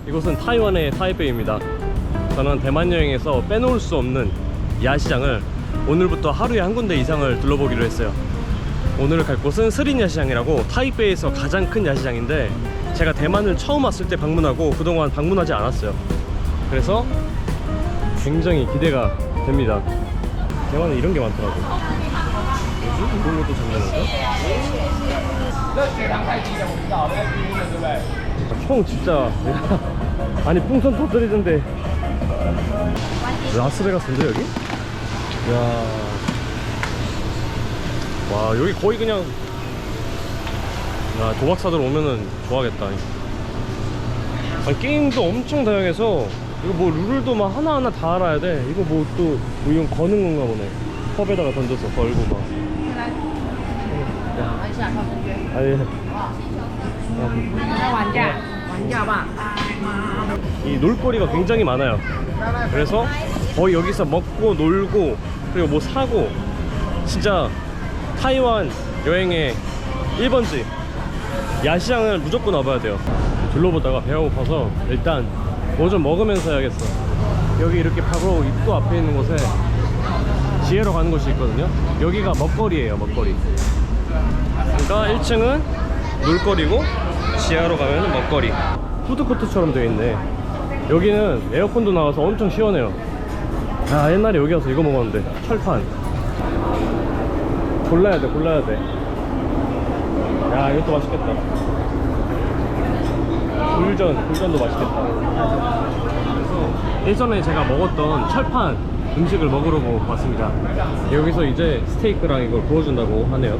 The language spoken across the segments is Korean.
이곳은 타이완의 타이베이입니다. 저는 대만 여행에서 빼놓을 수 없는 야시장을 오늘부터 하루에 한 군데 이상을 둘러보기로 했어요. 오늘 갈 곳은 스린 야시장이라고 타이베이에서 가장 큰 야시장인데 제가 대만을 처음 왔을 때 방문하고 그동안 방문하지 않았어요. 그래서 굉장히 기대가 됩니다. 대만에 이런 게 많더라고. 뭐지? 이런 것도 장난인가? 형 진짜 아니 풍선 터뜨리던데. 라스베가스인데 여기? 이야. 와 여기 거의 그냥 야 도박사들 오면은 좋아하겠다. 아니, 게임도 엄청 다양해서 이거 뭐 룰도 막 하나하나 다 알아야 돼. 이거 뭐 또 뭐 이건 거는 건가 보네. 컵에다가 던져서 걸고 막. 아 예. 이 놀거리가 굉장히 많아요. 그래서 거의 여기서 먹고 놀고 그리고 뭐 사고 진짜 타이완 여행의 1번지 야시장을 무조건 와봐야 돼요. 둘러보다가 배가 고파서 일단 뭐 좀 먹으면서 해야겠어. 여기 이렇게 바로 입구 앞에 있는 곳에 지혜로 가는 곳이 있거든요. 여기가 먹거리예요. 먹거리. 그러니까 1층은 놀거리고 지하로 가면 먹거리. 푸드코트처럼 되어 있네. 여기는 에어컨도 나와서 엄청 시원해요. 아 옛날에 여기 와서 이거 먹었는데 철판. 골라야 돼 골라야 돼. 야 이것도 맛있겠다. 굴전도 맛있겠다. 예전에 제가 먹었던 철판 음식을 먹으러 왔습니다. 여기서 이제 스테이크랑 이걸 구워준다고 하네요.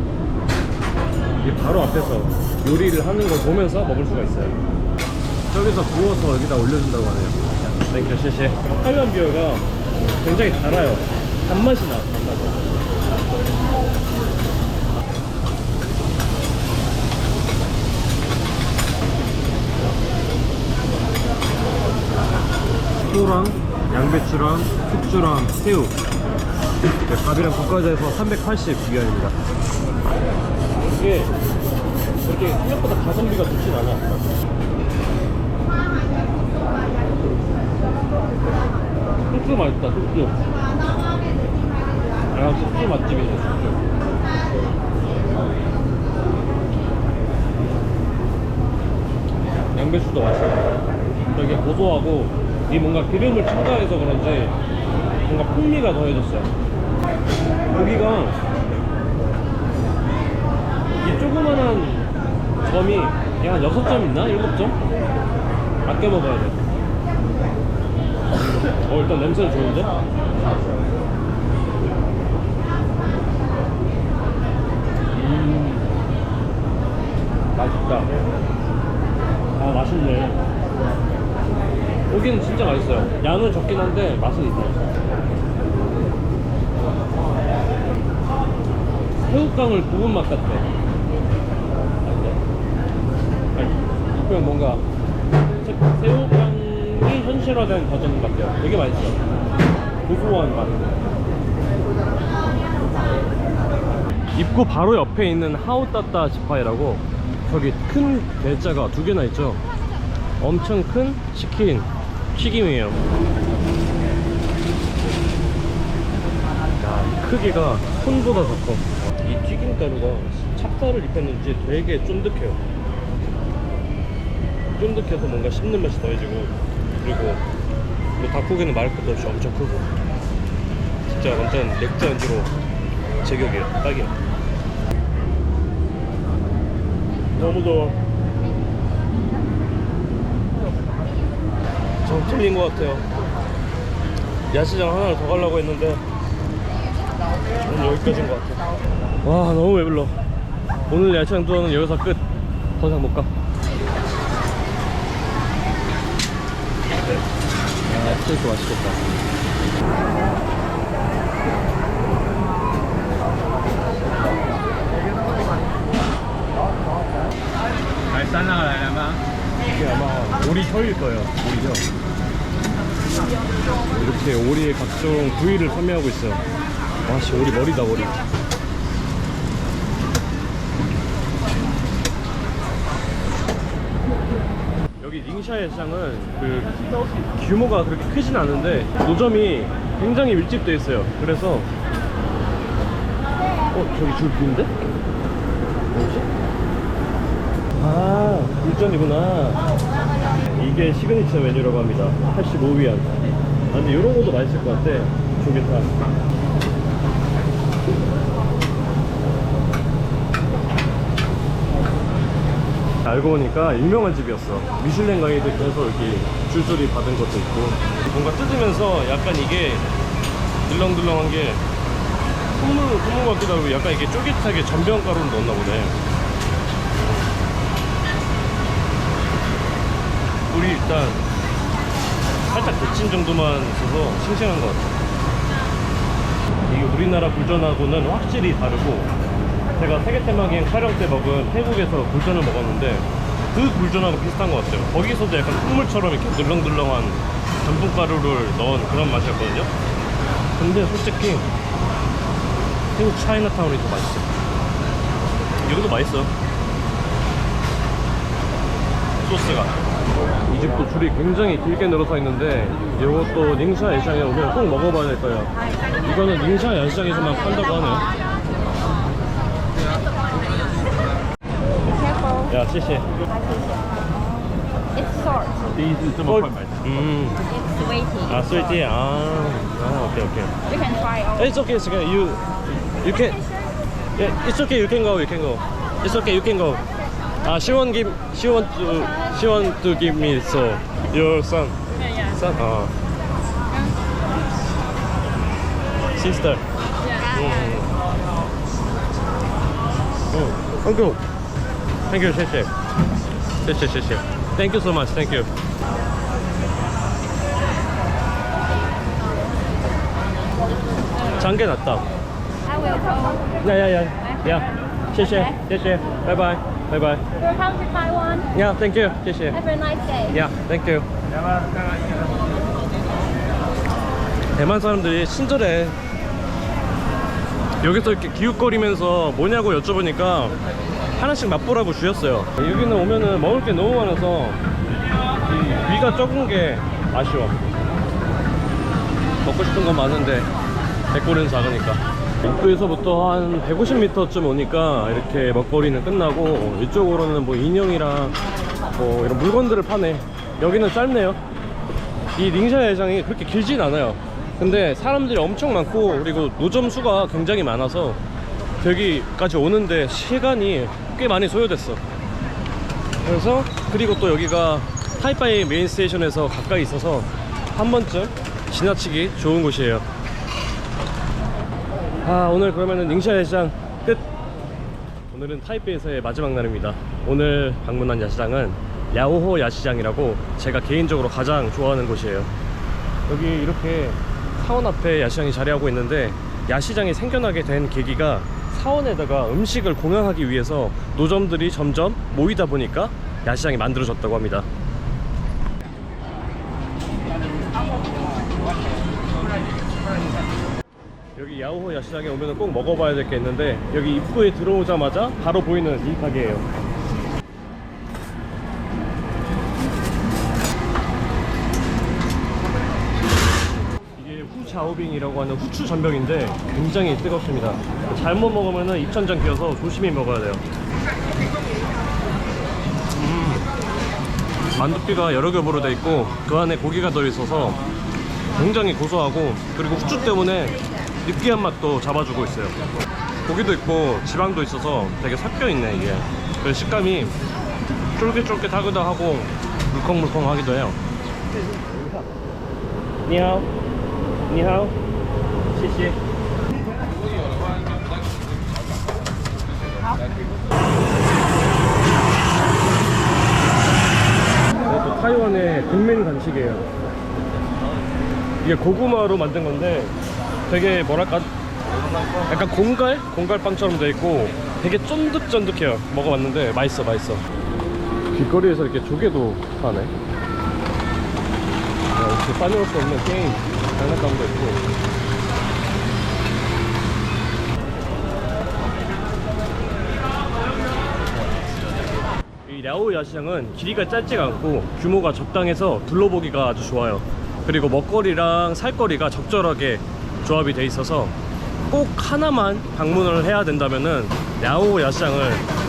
이게 바로 앞에서 요리를 하는 걸 보면서 먹을 수가 있어요. 저기서 구워서 여기다 올려준다고 하네요. 땡큐 쉐쉐. 타이완 비어가 굉장히 달아요. 단맛이 나. 단맛이. 소랑 양배추랑 숙주랑 새우 밥이랑 볶아져 해서 380위안입니다. 이게 이렇게 생각보다 가성비가 좋진 않아. 숙주 맛있다. 숙주. 아 숙주 맛집이네. 숙주. 양배추도 맛있어. 되게 고소하고 이 뭔가 기름을 첨가해서 그런지 뭔가 풍미가 더해졌어요. 고기가 이 조그만한 점이 한 6점 있나? 7점? 아껴 먹어야 돼. 일단 냄새는 좋은데? 맛있다. 아 맛있네. 고기는 진짜 맛있어요. 양은 적긴 한데 맛은 있어요. 새우깡을 구운 맛 같아. 그냥 뭔가 새우깡이 현실화된 버전 같아요. 되게 맛있어요. 고소한 맛. 입구 바로 옆에 있는 하오따따 지파이라고 저기 큰 대자가 2개나 있죠. 엄청 큰 치킨 튀김이에요. 야, 크기가 손보다 더 커. 이 튀김가루가 찹쌀을 입혔는지 되게 쫀득해요. 쫀득해서 뭔가 씹는 맛이 더해지고 그리고 뭐 닭고기는 말할 것도 없이 엄청 크고 진짜 완전 맥주 안주로 제격이에요. 딱이야. 너무 더워. 좀 틀린 것 같아요. 야시장 하나를 더 가려고 했는데 오늘 여기까지인 것 같아요. 와 너무 배불러. 오늘 야시장 투어는 여기서 끝. 더 이상 못 가. 아 스테이크 맛있겠다. 이게 아마 오리 혀일 거예요. 오리죠. 이렇게 오리의 각종 부위를 판매하고 있어요. 와씨 오리 머리다 머리. 여기 닝샤 야시장은 그 규모가 그렇게 크진 않은데 노점이 굉장히 밀집되어 있어요. 그래서 저기 줄 긴데? 뭐지? 아, 굴전이구나. 이게 시그니처 메뉴라고 합니다. 85위안. 아, 근데 이런 것도 맛있을 것 같아. 조개탕. 알고 보니까 유명한 집이었어. 미슐랭 가이드에서 여기 줄줄이 받은 것도 있고. 뭔가 뜯으면서 약간 이게 들렁들렁한 게 콩물 같기도 하고 약간 이게 쫄깃하게 전병가루를 넣었나 보네. 물이 일단 살짝 데친 정도만 있어서 싱싱한 것 같아. 이게 우리나라 굴전하고는 확실히 다르고, 제가 세계테마기행 촬영 때 먹은 태국에서 굴전을 먹었는데 그 굴전하고 비슷한 것 같아요. 거기서도 약간 콩물처럼 이렇게 들렁들렁한 전분가루를 넣은 그런 맛이었거든요. 근데 솔직히 태국 차이나타운이 더 맛있어. 여기도 맛있어. 소스가. 이 집도 줄이 굉장히 길게 늘어서 있는데 이것도 닝샤 야시장에 오면 꼭 먹어봐야 될 거예요. 이거는 닝샤 야시장에서만 판다고 하네요. 야, 谢谢. It's salt. It's It's sweety. 아, sweety. 오케이. You can try all. It's okay, it's okay. You can. Yeah, it's okay. You can go. It's okay. You can go. She want to give me so your son. Yeah. Son. Sister. Yeah. Thank you. Thank you. 谢谢. Thank you so much. Thank you. 장게 낫다. I will go. Yeah. 谢谢. Bye bye. Welcome to Taiwan. Yeah, thank you. 谢谢. Have a nice day. Yeah, thank you. 대만 사람들이 친절해. 여기서 이렇게 기웃거리면서 뭐냐고 여쭤보니까 하나씩 맛보라고 주셨어요. 여기는 오면은 먹을 게 너무 많아서 이 위가 적은 게 아쉬워. 먹고 싶은 건 많은데 배꼽은 작으니까. 입구에서부터 한 150m쯤 오니까 이렇게 먹거리는 끝나고 이쪽으로는 뭐 인형이랑 뭐 이런 물건들을 파네. 여기는 짧네요. 이 닝샤 야시장이 그렇게 길진 않아요. 근데 사람들이 엄청 많고 그리고 노점 수가 굉장히 많아서 여기까지 오는데 시간이 꽤 많이 소요됐어. 그래서 그리고 또 여기가 타이파이 메인 스테이션에서 가까이 있어서 한 번쯤 지나치기 좋은 곳이에요. 오늘 그러면은 닝샤 야시장 끝. 오늘은 타이페이에서의 마지막 날입니다. 오늘 방문한 야시장은 랴오호 야시장이라고 제가 개인적으로 가장 좋아하는 곳이에요. 여기 이렇게 사원 앞에 야시장이 자리하고 있는데, 야시장이 생겨나게 된 계기가 사원에다가 음식을 공양하기 위해서 노점들이 점점 모이다 보니까 야시장이 만들어졌다고 합니다. 여기 야오호 야시장에 오면 꼭 먹어봐야 될 게 있는데, 여기 입구에 들어오자마자 바로 보이는 이 가게예요. 이게 후샤오빙이라고 하는 후추 전병인데 굉장히 뜨겁습니다. 잘못 먹으면 입천장 끼어서 조심히 먹어야 돼요. 만두피가 여러 겹으로 되어 있고 그 안에 고기가 들어있어서 굉장히 고소하고, 그리고 후추 때문에 느끼한 맛도 잡아주고 있어요. 고기도 있고 지방도 있어서 되게 섞여있네 이게. 그래서 식감이 쫄깃쫄깃하기도 하고 물컹물컹하기도 해요. 니하오. 니하오. 시시. 이것도 타이완의 국민 간식이에요. 이게 고구마로 만든 건데 되게 뭐랄까 약간 공갈빵처럼 돼 있고 되게 쫀득쫀득해요. 먹어봤는데 맛있어. 길거리에서 이렇게 조개도 파네. 이렇게 빠져올 수 없는 게임 장난감도 있고. 이 이 랴오 야시장은 길이가 짧지가 않고 규모가 적당해서 둘러보기가 아주 좋아요. 그리고 먹거리랑 살거리가 적절하게 조합이 돼 있어서 꼭 하나만 방문을 해야 된다면은 랴오 야시장을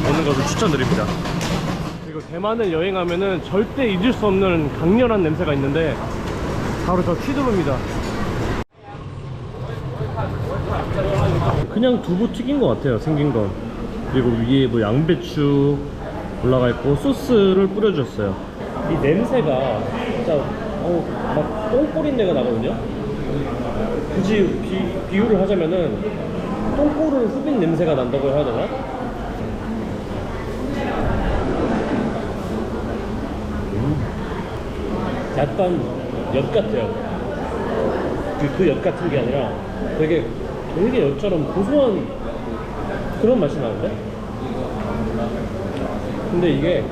오는 것을 추천드립니다. 그리고 대만을 여행하면은 절대 잊을 수 없는 강렬한 냄새가 있는데 바로 저 튀두루입니다. 그냥 두부 튀긴 것 같아요, 생긴 건. 그리고 위에 뭐 양배추 올라가 있고 소스를 뿌려주셨어요. 이 냄새가 진짜 막 똥꼬린내가 나거든요. 굳이 비유를 하자면은 똥꼬를 후빈 냄새가 난다고 해야 되나? 약간 엿 같아요. 그 엿 같은 게 아니라 되게 엿처럼 고소한 그런 맛이 나는데? 근데 이게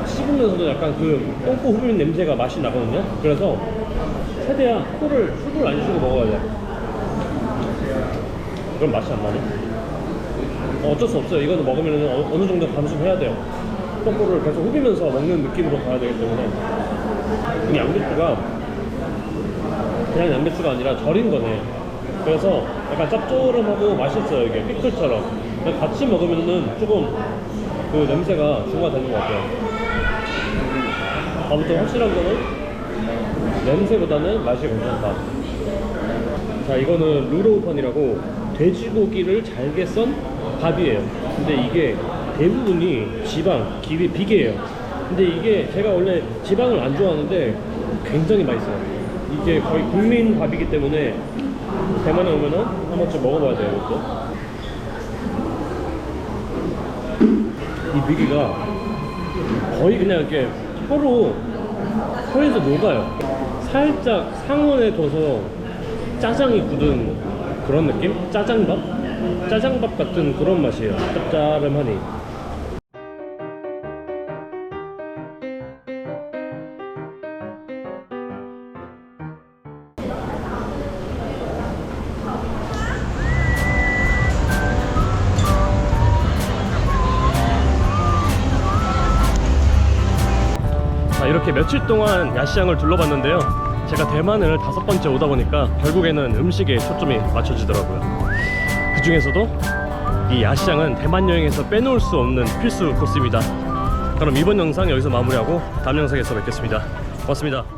씹으면서도 약간 그 똥꼬 후비는 냄새가 맛이 나거든요. 그래서 최대한 술을 안 쉬고 먹어야 돼. 그럼 맛이 안 나네. 어쩔 수 없어요. 이거는 먹으면 어느 정도 감수해야 돼요. 똥꼬를 계속 후비면서 먹는 느낌으로 가야 되기 때문에. 이 양배추가 그냥 양배추가 아니라 절인 거네. 그래서 약간 짭조름하고 맛있어요. 이게 피클처럼. 같이 먹으면은 조금 그 냄새가 중화되는 것 같아요. 아무튼 확실한 거는 냄새보다는 맛이 괜찮다. 자, 이거는 루로우펀이라고 돼지고기를 잘게 썬 밥이에요. 근데 이게 대부분이 지방, 비계예요. 근데 이게 제가 원래 지방을 안 좋아하는데 굉장히 맛있어요. 이게 거의 국민 밥이기 때문에 대만에 오면은 한 번쯤 먹어봐야 돼요, 이것도. 이 비계가 거의 그냥 이렇게 혀에서 녹아요. 살짝 상온에 둬서 짜장이 굳은 그런 느낌? 짜장밥? 짜장밥 같은 그런 맛이에요. 짭짤하니. 이렇게 며칠 동안 야시장을 둘러봤는데요. 제가 대만을 5번째 오다 보니까 결국에는 음식에 초점이 맞춰지더라고요. 그 중에서도 이 야시장은 대만 여행에서 빼놓을 수 없는 필수 코스입니다. 그럼 이번 영상 여기서 마무리하고 다음 영상에서 뵙겠습니다. 고맙습니다.